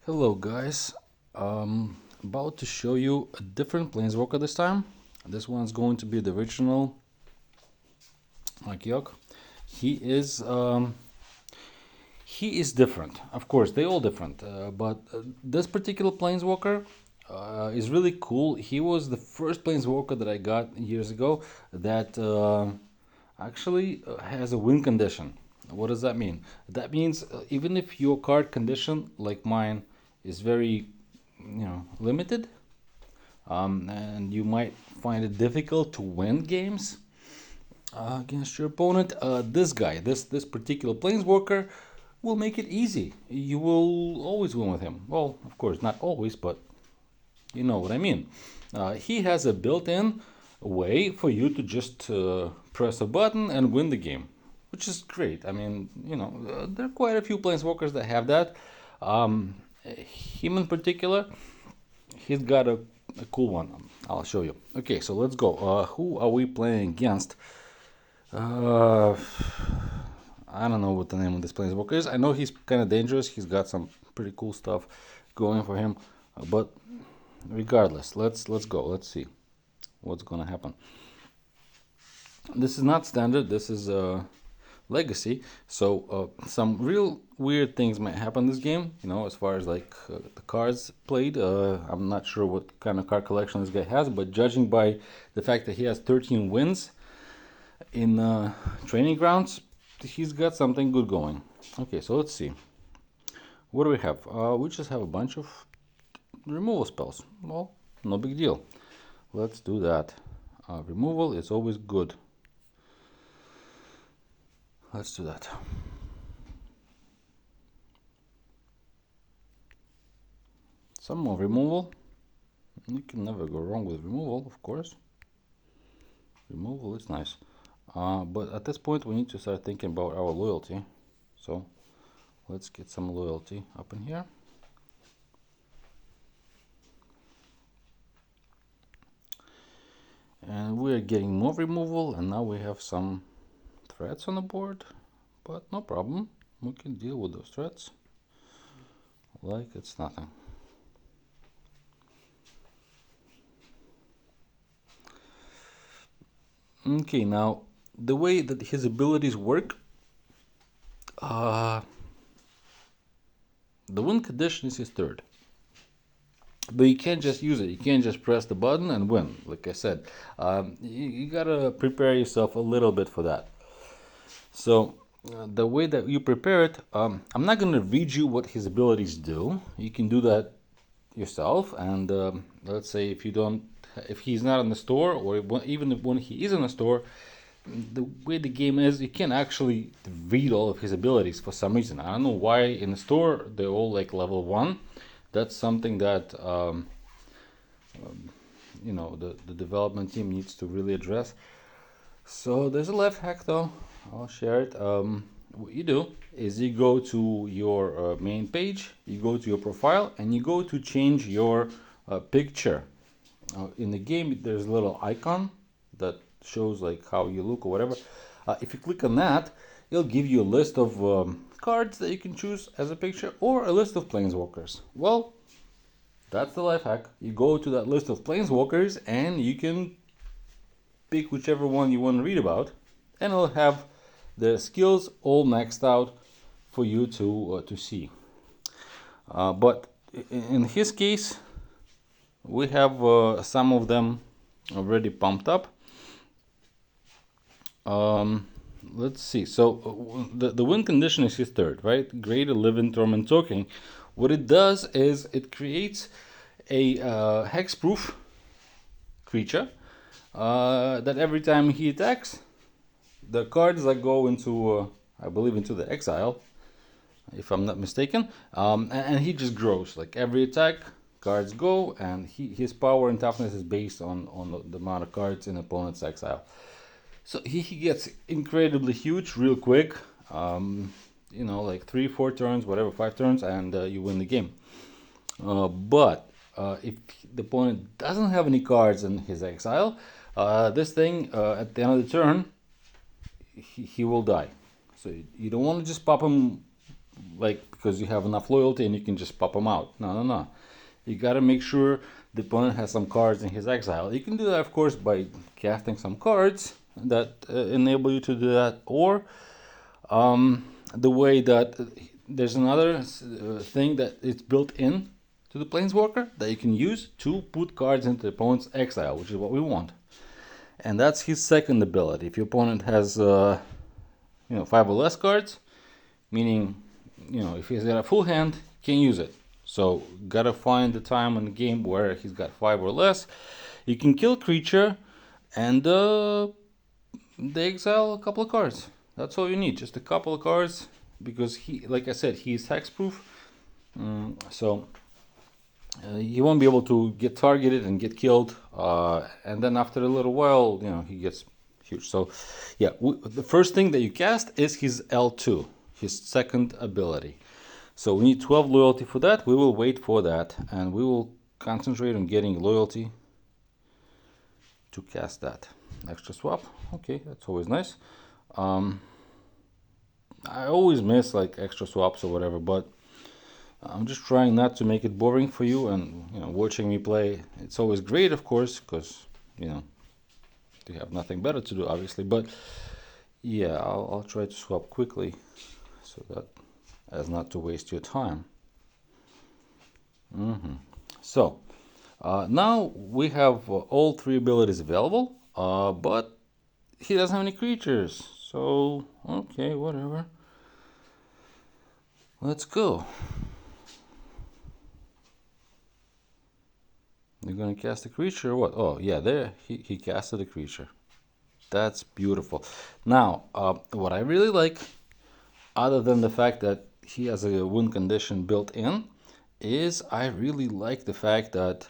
Hello guys, about to show you a different planeswalker this time. This one's going to be the original Ashiok. He is he is different. Of course, they all different, but this particular planeswalker is really cool. He was the first planeswalker that I got years ago that actually has a win condition. What does that mean? That means even if your card condition, like mine, is very, limited, and you might find it difficult to win games against your opponent. This particular planeswalker, will make it easy. You will always win with him. Well, of course, not always, but you know what I mean. He has a built-in way for you to just press a button and win the game, which is great. I mean, there are quite a few planeswalkers that have that. Him in particular, he's got a cool one. I'll show you. Okay, so let's go. Who are we playing against? I don't know what the name of this planeswalker is. I know he's kind of dangerous. He's got some pretty cool stuff going for him, but regardless, let's go. Let's see what's gonna happen. This is not standard. This is legacy. So some real weird things might happen this game. As far as like the cards played. I'm not sure what kind of card collection this guy has, but judging by the fact that he has 13 wins in training grounds, he's got something good going. Okay, so let's see. What do we have? We just have a bunch of removal spells. Well, no big deal. Let's do that. Removal is always good. Let's do that. Some more removal. You can never go wrong with removal, of course. Removal is nice. But at this point, we need to start thinking about our loyalty. So let's get some loyalty up in here. And we're getting more removal, and now we have some threats on the board, but no problem. We can deal with those threats like it's nothing. Okay, now the way that his abilities work, the win condition is his third. But you can't just use it. You can't just press the button and win. Like I said, you gotta prepare yourself a little bit for that. So the way that you prepare it, I'm not gonna read you what his abilities do. You can do that yourself. And let's say if he's not in the store, or even when he is in the store, the way the game is, you can't actually read all of his abilities for some reason. I don't know why in the store they're all like level 1. That's something that the development team needs to really address. So there's a life hack though. I'll share it. What you do is you go to your main page, you go to your profile, and you go to change your picture. In the game, there's a little icon that shows like how you look or whatever. If you click on that, it'll give you a list of cards that you can choose as a picture, or a list of planeswalkers. Well, that's the life hack. You go to that list of planeswalkers and you can pick whichever one you want to read about, and it'll have the skills all maxed out for you to see. But in his case, we have some of them already pumped up. Let's see. So the win condition is his third, right? Greater Living Torment token. What it does is it creates a hexproof creature that every time he attacks, the cards that go into, I believe, into the exile, if I'm not mistaken, and he just grows. Like every attack, cards go, and his power and toughness is based on the amount of cards in opponent's exile. So he gets incredibly huge real quick, like 3-4 turns, whatever, 5 turns, and you win the game. But if the opponent doesn't have any cards in his exile, this thing, at the end of the turn, he will die. So you don't want to just pop him like because you have enough loyalty and you can just pop them out. No, no, no. You gotta make sure the opponent has some cards in his exile. You can do that, of course, by casting some cards that enable you to do that, or the way that there's another thing that it's built in to the Planeswalker that you can use to put cards into the opponent's exile, which is what we want. And that's his second ability. If your opponent has, 5 or less cards, meaning, if he's got a full hand, can't use it. So gotta find the time in the game where he's got 5 or less. You can kill creature and they exile a couple of cards. That's all you need, just a couple of cards, because he, like I said, he's hexproof. So he won't be able to get targeted and get killed. And then after a little while, he gets huge. So yeah, the first thing that you cast is his L2, his second ability. So we need 12 loyalty for that. We will wait for that, and we will concentrate on getting loyalty to cast that. Extra swap. Okay, that's always nice. I always miss like extra swaps or whatever, but I'm just trying not to make it boring for you. And watching me play, it's always great, of course, because you have nothing better to do, obviously. But yeah, I'll try to swap quickly so that as not to waste your time. So now we have all 3 abilities available, but he doesn't have any creatures. So okay, whatever. Let's go. You're gonna cast a creature or what? Oh yeah, there he casted a creature. That's beautiful. Now, what I really like, other than the fact that he has a win condition built in, is I really like the fact that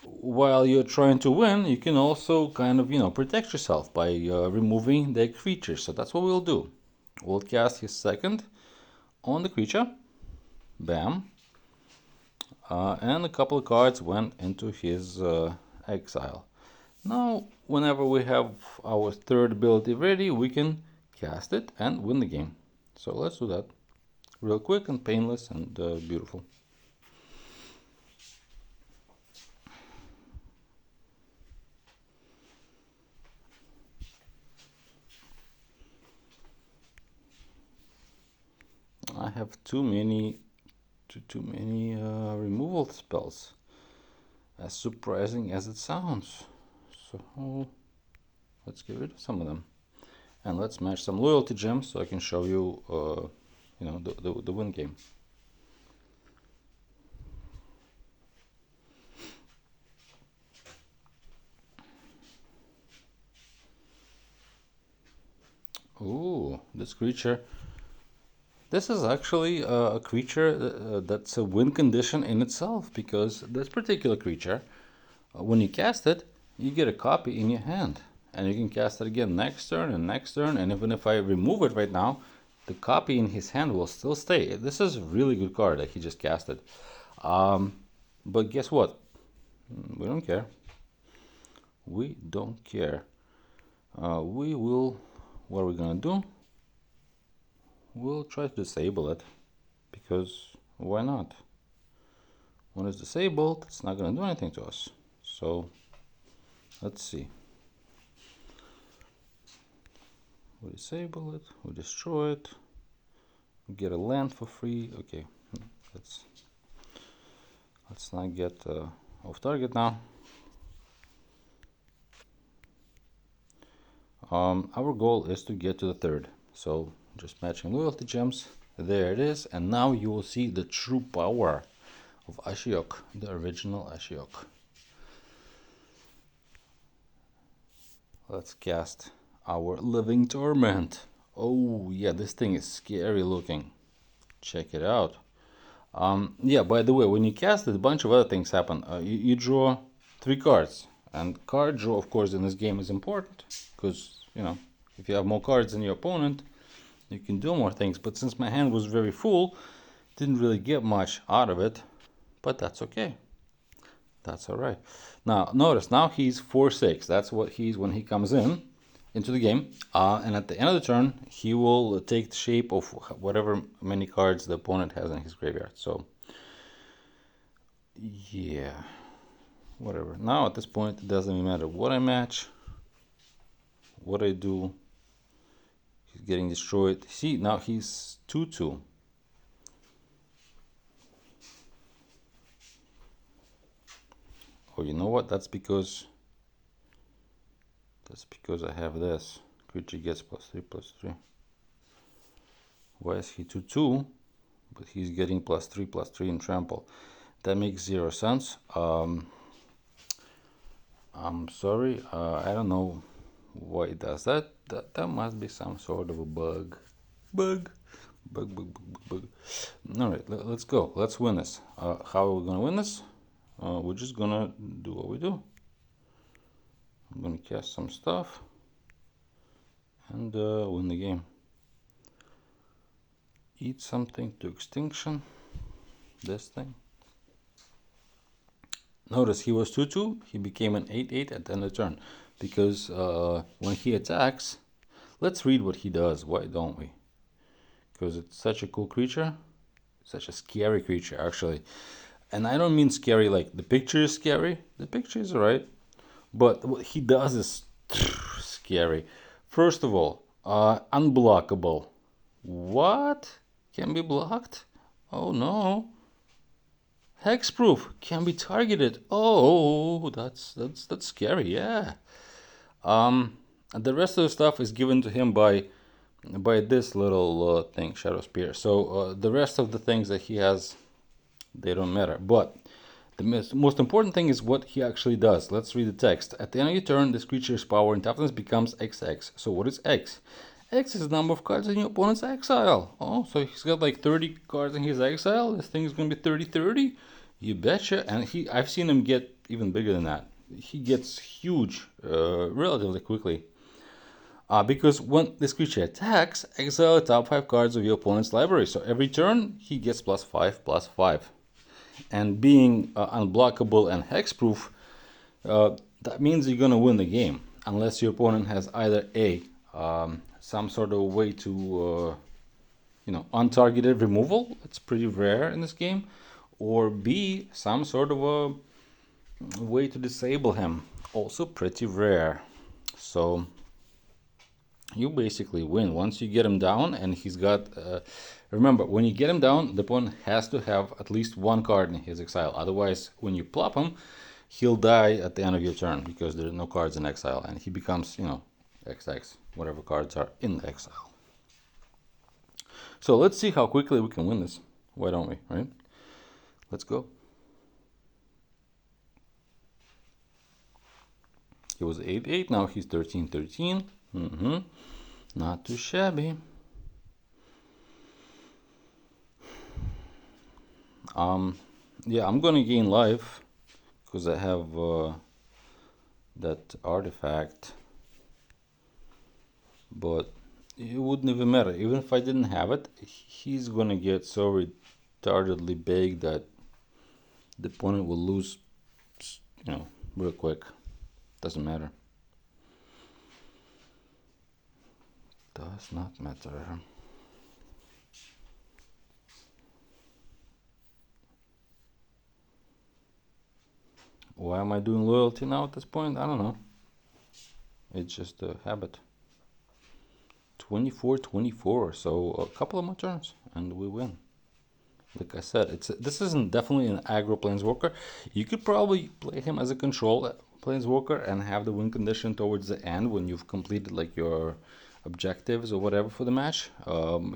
while you're trying to win, you can also kind of, protect yourself by removing the creature. So that's what we'll do. We'll cast his second on the creature. Bam. And a couple of cards went into his exile. Now, whenever we have our third ability ready, we can cast it and win the game. So let's do that real quick and painless and beautiful. I have too many removal spells, as surprising as it sounds. So let's get rid of some of them, and let's match some loyalty gems so I can show you the win game. Ooh, this creature. This is actually a creature that's a win condition in itself, because this particular creature, when you cast it, you get a copy in your hand, and you can cast it again next turn and next turn, and even if I remove it right now, the copy in his hand will still stay. This is a really good card that he just casted. But guess what? We don't care. We don't care. We will, what are we gonna do? We'll try to disable it, because why not? When it's disabled, it's not going to do anything to us. So let's see. We disable it, we destroy it, we get a land for free. Okay, let's not get off target now. Our goal is to get to the third, so just matching loyalty gems. There it is, and now you will see the true power of Ashiok, the original Ashiok. Let's cast our Living Torment. Oh yeah, this thing is scary looking. Check it out. Yeah, by the way, when you cast it, a bunch of other things happen. You draw 3 cards, and card draw, of course, in this game is important, because if you have more cards than your opponent, you can do more things. But since my hand was very full, didn't really get much out of it, but that's okay. That's all right. Now notice, now he's 4/6. That's what he's when he comes in. into the game, and at the end of the turn, he will take the shape of whatever many cards the opponent has in his graveyard. So, yeah, whatever. Now at this point, it doesn't even matter what I match, what I do. He's getting destroyed. See, now he's 2-2. Oh, you know what? That's because I have this. Creature gets +3/+3. Why is he 2-2? But he's getting +3/+3 in trample. That makes zero sense. I'm sorry. I don't know why it does that. That must be some sort of a bug. Bug. All right, let's go. Let's win this. How are we gonna win this? We're just gonna do what we do. I'm gonna cast some stuff and win the game. Eat something to extinction. This thing. Notice he was 2-2. He became an 8-8 at the end of the turn. Because when he attacks, let's read what he does. Why don't we? Because it's such a cool creature. Such a scary creature, actually. And I don't mean scary like the picture is scary. The picture is alright. But what he does is scary. First of all, unblockable. What? Can be blocked? Oh no. Hexproof can be targeted. Oh, that's scary. Yeah. And the rest of the stuff is given to him by this little thing, Shadow Spear. So the rest of the things that he has, they don't matter. But the most important thing is what he actually does. Let's read the text. At the end of your turn, this creature's power and toughness becomes XX. So what is X? X is the number of cards in your opponent's exile. Oh, so he's got like 30 cards in his exile. This thing is going to be 30-30. You betcha. And I've seen him get even bigger than that. He gets huge relatively quickly. Because when this creature attacks, exile the top 5 cards of your opponent's library. So every turn, he gets +5/+5. And being unblockable and hexproof, that means you're going to win the game. Unless your opponent has either A, some sort of way to, untargeted removal. It's pretty rare in this game. Or B, some sort of a way to disable him. Also pretty rare. So you basically win once you get him down, and he's got remember, when you get him down, the opponent has to have at least one card in his exile. Otherwise, when you plop him, he'll die at the end of your turn because there are no cards in exile, and he becomes, XX, whatever cards are in the exile. So let's see how quickly we can win this. Why don't we, right? Let's go. He was 8-8, now he's 13-13. Not too shabby. Yeah, I'm gonna gain life because I have that artifact, but it wouldn't even matter. Even if I didn't have it, he's gonna get so retardedly big that the opponent will lose, real quick. Doesn't matter. Does not matter. Why am I doing loyalty now at this point? I don't know. It's just a habit. 24-24, so a couple of more turns and we win. Like I said, this isn't definitely an aggro planeswalker. You could probably play him as a control planeswalker and have the win condition towards the end when you've completed like your objectives or whatever for the match.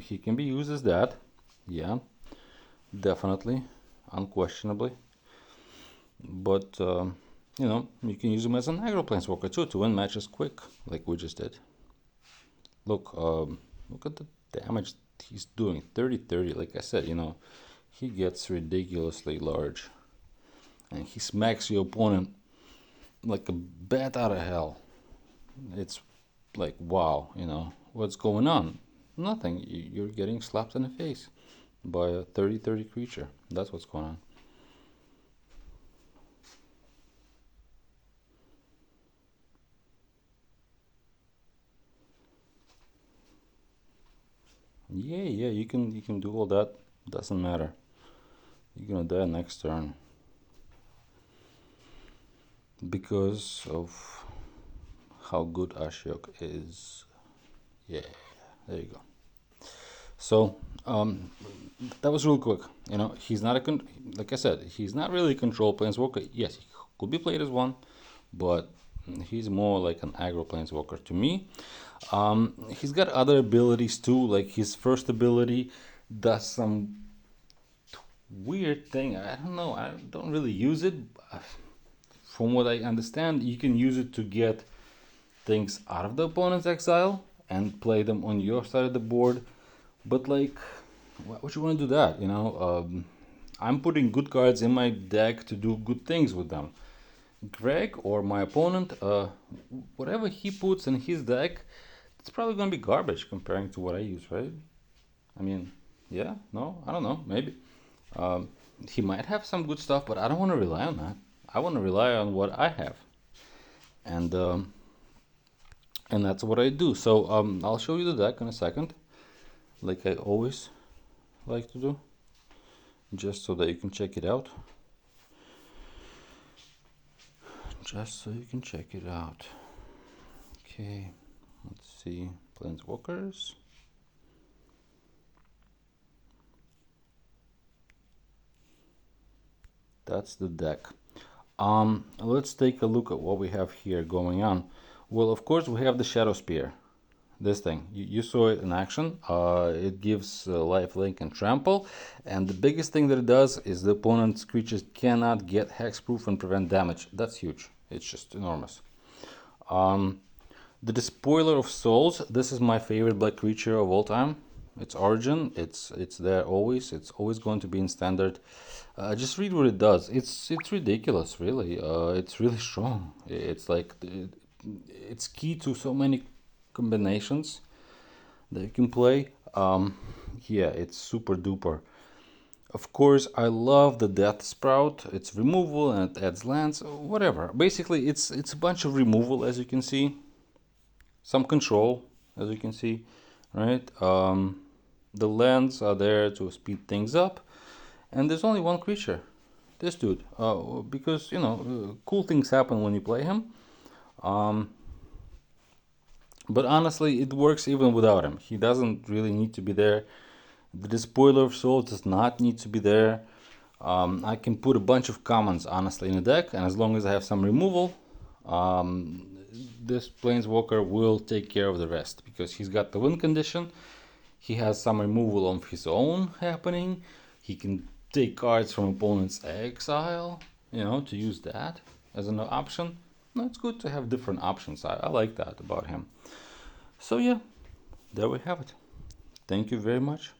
He can be used as that. Yeah, definitely, unquestionably. But you can use him as an aggro planeswalker too to win matches quick, like we just did. Look at the damage he's doing. 30-30. Like I said, he gets ridiculously large, and he smacks your opponent like a bat out of hell. It's like, wow, what's going on? Nothing. You're getting slapped in the face by a 30-30 creature. That's what's going on. Yeah, you can do all that. Doesn't matter. You're gonna die next turn because of how good Ashiok is. Yeah, there you go. So that was real quick. You know, he's not like I said, he's not really a control planeswalker. Yes, he could be played as one, but he's more like an aggro planeswalker to me. He's got other abilities too, like his first ability does some weird thing. I don't know. I don't really use it. From what I understand, you can use it to get things out of the opponent's exile and play them on your side of the board. But like, why would you want to do that? You know, I'm putting good cards in my deck to do good things with them. Greg or my opponent, whatever he puts in his deck, it's probably going to be garbage comparing to what I use, right? I mean, yeah, no, I don't know, maybe. Um, he might have some good stuff, but I don't want to rely on that. I want to rely on what I have, and um, and that's what I do. So I'll show you the deck in a second, like I always like to do, just so that you can check it out. Just so you can check it out. Okay, let's see, Planeswalkers. That's the deck. Let's take a look at what we have here going on. Well, of course, we have the Shadow Spear. This thing, you saw it in action. It gives lifelink and trample, and the biggest thing that it does is the opponent's creatures cannot get hexproof and prevent damage. That's huge. It's just enormous. The Despoiler of Souls. This is my favorite black creature of all time. Its origin, it's there always. It's always going to be in standard. Just read what it does. It's ridiculous, really. It's really strong. It's like it's key to so many combinations that you can play. Yeah, it's super duper. Of course, I love the Death Sprout. It's removal and it adds lands, whatever. Basically, it's a bunch of removal, as you can see, some control, as you can see, right? The lands are there to speed things up, and there's only one creature, this dude, because you know cool things happen when you play him. Um, but honestly, it works even without him. He doesn't really need to be there. The Despoiler of Souls does not need to be there. I can put a bunch of commons honestly in the deck, and as long as I have some removal, um, this Planeswalker will take care of the rest because he's got the win condition. He has some removal of his own happening. He can take cards from opponent's exile, you know, to use that as an option. No, it's good to have different options. I like that about him. So yeah, there we have it. Thank you very much.